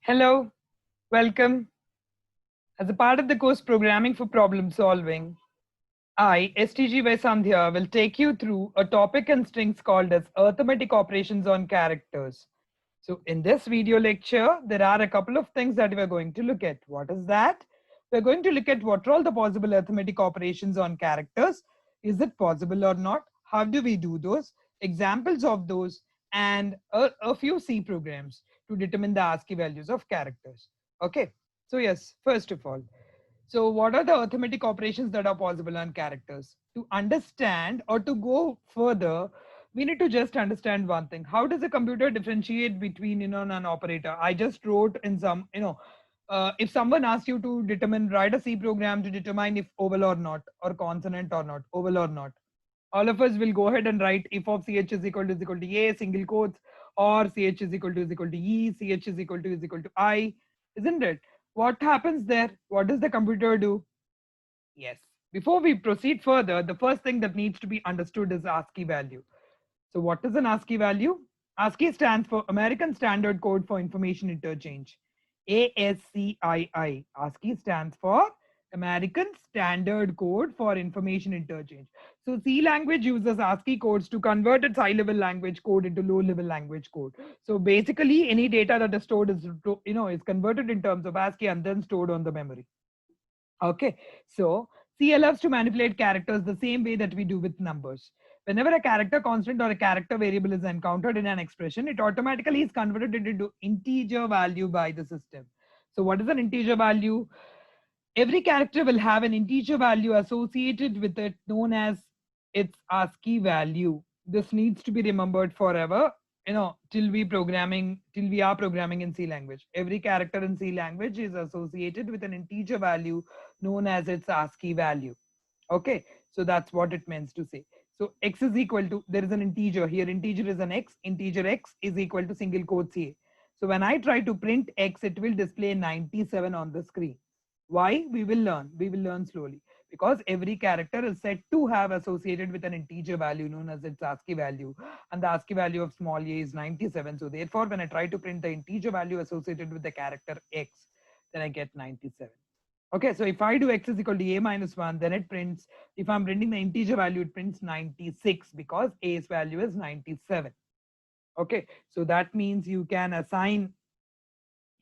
Hello, welcome. As a part of the course Programming for Problem Solving, I, STG by Sandhya, will take you through a topic and strings called as arithmetic operations on characters. So in this video lecture, there are a couple of things that we're going to look at. What is that? We're going to look at what are all the possible arithmetic operations on characters. Is it possible or not? How do we do those? Examples of those and a few C programs to determine the ASCII values of characters. Okay, so yes, first of all, so what are the arithmetic operations that are possible on characters? To understand or to go further, we need to just understand one thing. How does a computer differentiate between, an operator? I just wrote in some, if someone asks you to write a C program to determine if oval or not, or consonant or not, oval or not, all of us will go ahead and write if of ch is equal to a, single quotes, or ch is equal to e, ch is equal to I, isn't it? What happens there? What does the computer do? Yes. Before we proceed further, the first thing that needs to be understood is ASCII value. So what is an ASCII value? ASCII stands for American Standard Code for Information Interchange. ASCII. ASCII stands for American Standard Code for Information Interchange. So C language uses ASCII codes to convert its high-level language code into low-level language code. So basically, any data that is stored is converted in terms of ASCII and then stored on the memory. Okay, so C allows to manipulate characters the same way that we do with numbers. Whenever a character constant or a character variable is encountered in an expression, it automatically is converted into integer value by the system. So what is an integer value? Every character will have an integer value associated with it known as its ASCII value. This needs to be remembered forever, till we are programming in C language. Every character in C language is associated with an integer value known as its ASCII value. Okay, so that's what it means to say. So x is equal to, there is an integer here, integer is an x, integer x is equal to single quotes a. So when I try to print x, it will display 97 on the screen. Why? We will learn slowly, because every character is said to have associated with an integer value known as its ASCII value, and the ASCII value of small a is 97. So therefore, when I try to print the integer value associated with the character x, then I get 97. Okay, so if I do x is equal to a minus 1, then it prints, if I'm printing the integer value, it prints 96 because a's value is 97. Okay, so that means you can assign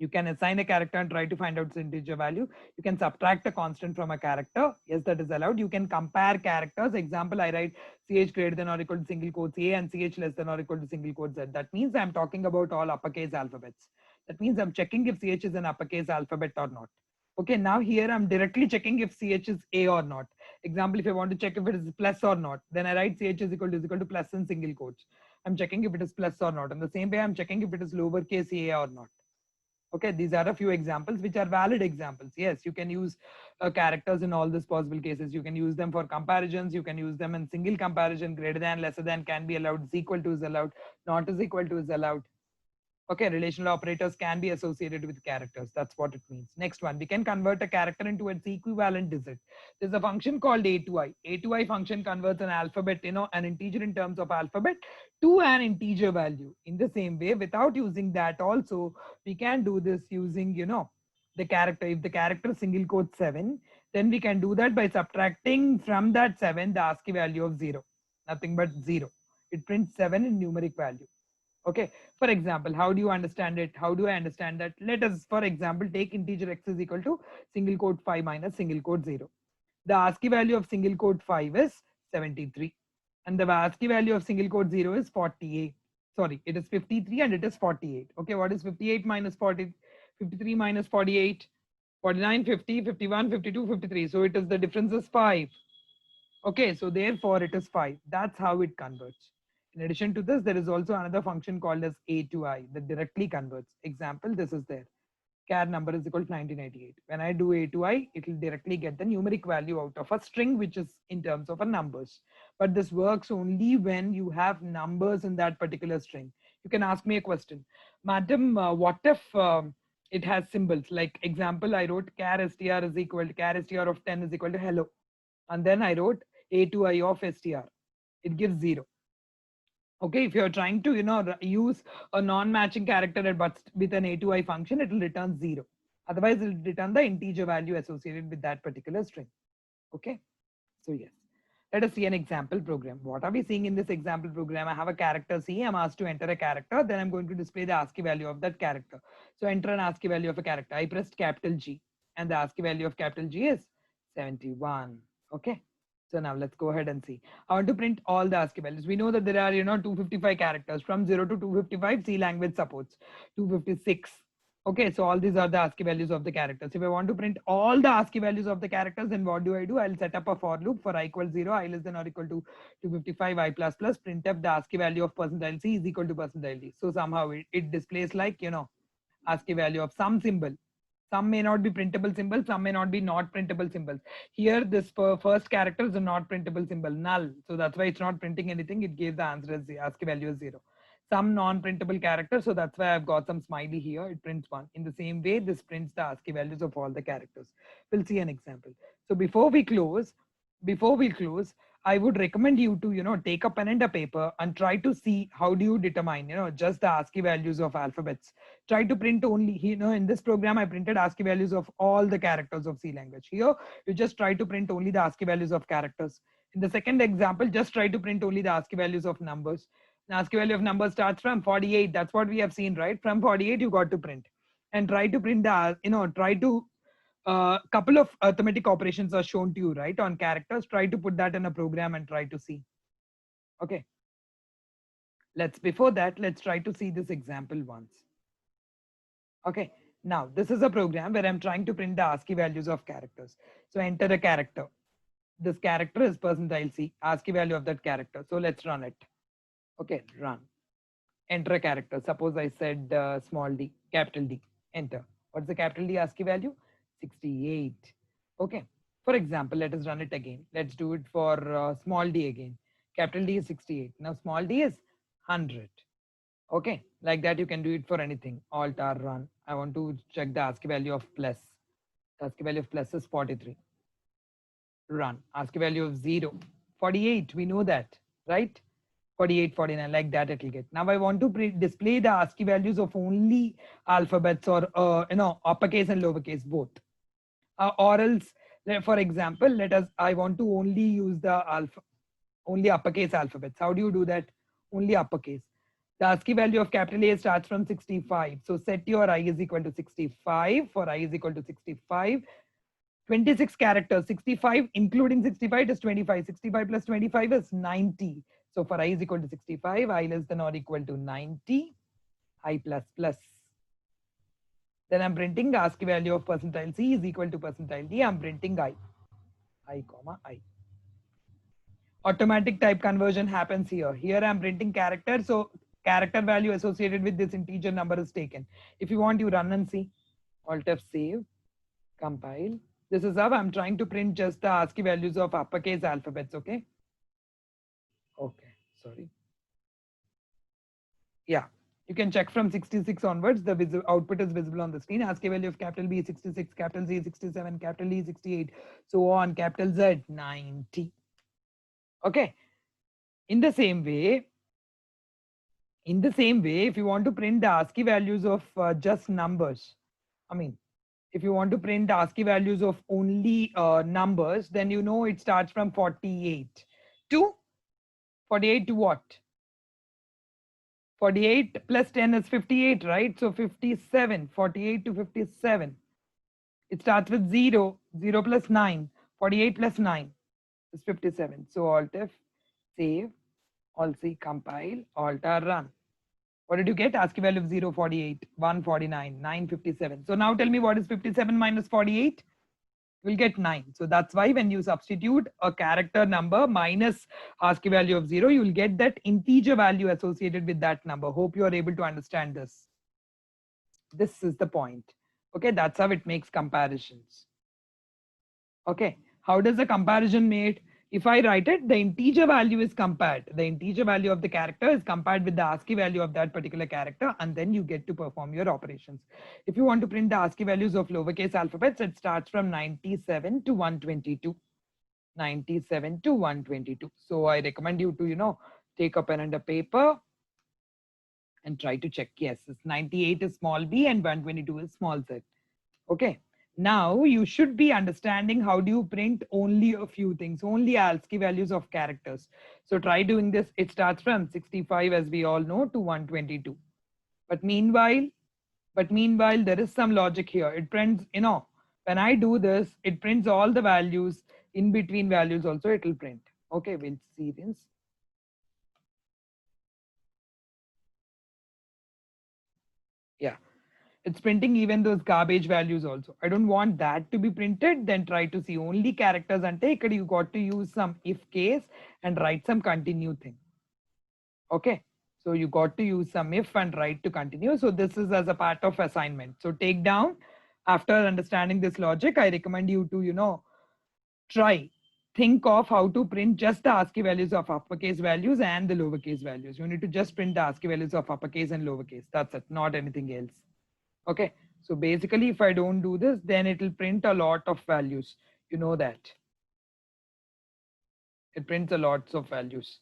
a character and try to find out its integer value. You can subtract a constant from a character. Yes, that is allowed. You can compare characters. Example, I write ch greater than or equal to single quotes a and ch less than or equal to single quotes z. That means I'm talking about all uppercase alphabets. That means I'm checking if ch is an uppercase alphabet or not. Okay, now here I'm directly checking if ch is a or not. Example, if I want to check if it is plus or not, then I write ch is equal to plus in single quotes. I'm checking if it is plus or not. In the same way, I'm checking if it is lowercase a or not. Okay, these are a few examples which are valid examples. Yes, you can use characters in all these possible cases. You can use them for comparisons. You can use them in single comparison. Greater than, lesser than can be allowed. Is equal to is allowed. Not is equal to is allowed. Okay, relational operators can be associated with characters. That's what it means. Next one, we can convert a character into its equivalent digit. There's a function called a to I. A to I function converts an alphabet, an integer in terms of alphabet to an integer value. In the same way, without using that also, we can do this using, the character. If the character single quote 7, then we can do that by subtracting from that 7 the ASCII value of 0. Nothing but 0. It prints 7 in numeric value. Okay, for example, how do you understand it? How do I understand that? Let us, for example, take integer x is equal to single quote 5 minus single quote 0. The ASCII value of single quote 5 is 73. And the ASCII value of single quote 0 is 48. Sorry, it is 53 and it is 48. Okay, what is 58 minus 40? 53 minus 48? 49, 50, 51, 52, 53. So it is, the difference is 5. Okay, so therefore it is 5. That's how it converts. In addition to this, there is also another function called as a to I that directly converts. Example, this is there. Char number is equal to 1988. When I do a to I, it will directly get the numeric value out of a string, which is in terms of a numbers. But this works only when you have numbers in that particular string. You can ask me a question. Madam, what if it has symbols? Like example, I wrote char str is equal to char str of 10 is equal to hello. And then I wrote a to I of str. It gives 0. Okay, if you're trying to, use a non-matching character but with an a to I function, it will return 0. Otherwise, it will return the integer value associated with that particular string. Okay, so yes. Let us see an example program. What are we seeing in this example program? I have a character C. I'm asked to enter a character. Then I'm going to display the ASCII value of that character. So enter an ASCII value of a character. I pressed capital G, and the ASCII value of capital G is 71. Okay. So now let's go ahead and see. I want to print all the ASCII values. We know that there are, 255 characters. From 0 to 255, C language supports. 256. Okay, so all these are the ASCII values of the characters. If I want to print all the ASCII values of the characters, then what do? I'll set up a for loop for I equals 0, I less than or equal to 255, I plus plus, printf the ASCII value of percentile C is equal to percentile D. So somehow it displays like, ASCII value of some symbol. Some may not be printable symbols, some may not be not printable symbols. Here, this first character is a not printable symbol, null. So that's why it's not printing anything. It gives the answer as ASCII value as 0. Some non-printable characters, so that's why I've got some smiley here. It prints 1. In the same way, this prints the ASCII values of all the characters. We'll see an example. So before we close, I would recommend you to, take a pen and a paper and try to see how do you determine, just the ASCII values of alphabets. Try to print only, in this program, I printed ASCII values of all the characters of C language. Here, you just try to print only the ASCII values of characters. In the second example, just try to print only the ASCII values of numbers. The ASCII value of numbers starts from 48. That's what we have seen, right? From 48, you got to print. And try to print the, try to couple of arithmetic operations are shown to you, right, on characters. Try to put that in a program and try to see. Okay. Before that, let's try to see this example once. Okay. Now, this is a program where I'm trying to print the ASCII values of characters. So enter a character. This character is percentile C, ASCII value of that character. So let's run it. Okay, run. Enter a character. Suppose I said small d, capital D. Enter. What's the capital D ASCII value? 68. Okay. For example, let us run it again. Let's do it for small d again. Capital D is 68. Now small d is 100. Okay. Like that, you can do it for anything. Alt R run. I want to check the ASCII value of plus. The ASCII value of plus is 43. Run. ASCII value of 0. 48. We know that, right? 48, 49, like that it will get. Now I want to display the ASCII values of only alphabets or, uppercase and lowercase both. Or else, for example, I want to only use the only uppercase alphabets. How do you do that? Only uppercase. The ASCII value of capital A starts from 65. So set your I is equal to 65 for I is equal to 65. 26 characters, 65 including 65 is 25. 65 plus 25 is 90. So for I is equal to 65, I less than or equal to 90, I plus plus. Then I'm printing the ASCII value of percentile C is equal to percentile D. I'm printing I, comma I. Automatic type conversion happens here. Here I'm printing character. So character value associated with this integer number is taken. If you want, you run and see. Alt F save, compile. This is how I'm trying to print just the ASCII values of uppercase alphabets, okay? Okay, sorry. Yeah, you can check from 66 onwards. The output is visible on the screen. ASCII value of capital B is 66, capital C is 67, capital D is 68, so on. Capital Z 90. Okay. In the same way, if you want to print the ASCII values of just numbers, if you want to print the ASCII values of only numbers, then it starts from 48 to what? 48 plus 10 is 58, right? So 57, 48 to 57. It starts with 0, 0 plus 9, 48 plus 9 is 57. So Alt F, save, Alt C, compile, Alt R, run. What did you get? ASCII value of 0, 48, 149, 957. So now tell me what is 57 minus 48? You'll get 9. So that's why when you substitute a character number minus ASCII value of 0, you will get that integer value associated with that number. Hope you are able to understand this. This is the point. Okay, that's how it makes comparisons. Okay, how does the comparison made? If I write it, the integer value is compared. The integer value of the character is compared with the ASCII value of that particular character, and then you get to perform your operations. If you want to print the ASCII values of lowercase alphabets, it starts from 97 to 122. 97 to 122. So I recommend you to, take a pen and a paper and try to check. Yes, it's 98 is small b and 122 is small z. Okay. Now you should be understanding how do you print only a few things, only ASCII values of characters. So try doing this. It starts from 65, as we all know, to 122. But meanwhile, there is some logic here. It prints, when I do this, it prints all the values in between values also it will print. Okay, we'll see this. Yeah, it's printing even those garbage values also. I don't want that to be printed. Then try to see only characters and take it. You got to use some if case and write some continue thing. Okay. So you got to use some if and write to continue. So this is as a part of assignment. So take down, after understanding this logic, I recommend you to, try, think of how to print just the ASCII values of uppercase values and the lowercase values. You need to just print the ASCII values of uppercase and lowercase. That's it, not anything else. Okay. So basically, if I don't do this, then it will print a lot of values. You know that. It prints a lots of values.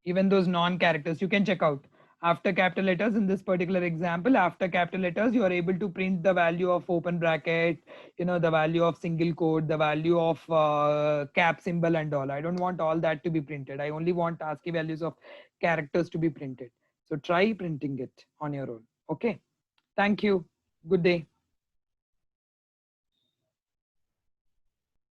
Even those non-characters, you can check out. After capital letters, in this particular example, after capital letters, you are able to print the value of open bracket, the value of single quote, the value of cap symbol and all. I don't want all that to be printed. I only want ASCII values of characters to be printed. So try printing it on your own. Okay. Thank you. Good day.